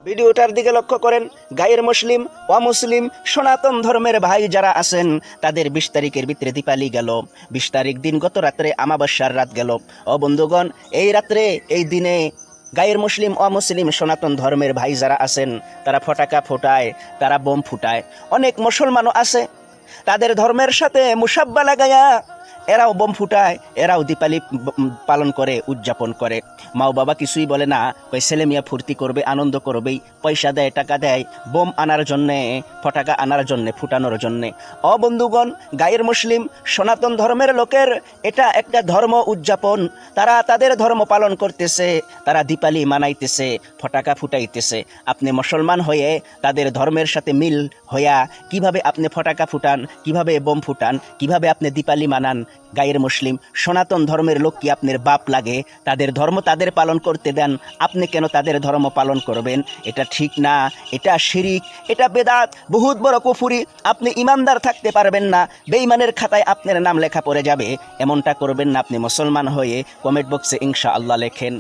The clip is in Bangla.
ভিডিওটার দিকে লক্ষ্য করেন। গায়ের মুসলিম অমুসলিম সনাতন ধর্মের ভাই যারা আছেন তাদের ২০ তারিখের ভিতরে দীপালি গেল, ২০ তারিখ দিন গত রাত্রে আমাবস্যার রাত গেল। ও বন্ধুগণ, এই রাত্রে এই দিনে গায়ের মুসলিম অমুসলিম সনাতন ধর্মের ভাই যারা আছেন তারা ফটাকা ফোটায়, তারা বোম ফুটায়। অনেক মুসলমানও আছে তাদের ধর্মের সাথে মুসাব্বা লাগায়া এরাও বোম ফুটায়, এরাও দীপালি পালন করে, উদযাপন করে। মাও বাবা কিছুই বলে না, কই ছেলে মিয়া ফুর্তি করবে, আনন্দ করবেই, পয়সা দেয়, টাকা দেয় বোম আনার জন্যে, ফটাকা আনার জন্যে, ফুটানোর জন্যে। বন্ধুগণ, গায়ের মুসলিম সনাতন ধর্মের লোকের এটা একটা ধর্ম উদযাপন, তারা তাদের ধর্ম পালন করতেছে, তারা দীপালি মানাইতেছে, ফটাকা ফুটাইতেছে। আপনি মুসলমান হয়ে তাদের ধর্মের সাথে মিল হইয়া কিভাবে আপনি ফটাকা ফুটান, কিভাবে বোম ফুটান, কিভাবে আপনি দীপালি মানান? গায়ের মুসলিম সনাতন ধর্মের লোক কি আপনার বাপ লাগে? তাদের ধর্ম তাদের পালন করতে দেন, আপনি কেন তাদের ধর্ম পালন করবেন? এটা ঠিক না, এটা শিরিক, এটা বেদাত, বহুত বড় কুফরি। আপনি ইমানদার থাকতে পারবেন না, বেঈমানের খাতায় আপনার নাম লেখা পড়ে যাবে। এমনটা করবেন না। আপনি মুসলমান হয়ে কমেন্ট বক্সে ইনশাআল্লাহ লেখেন।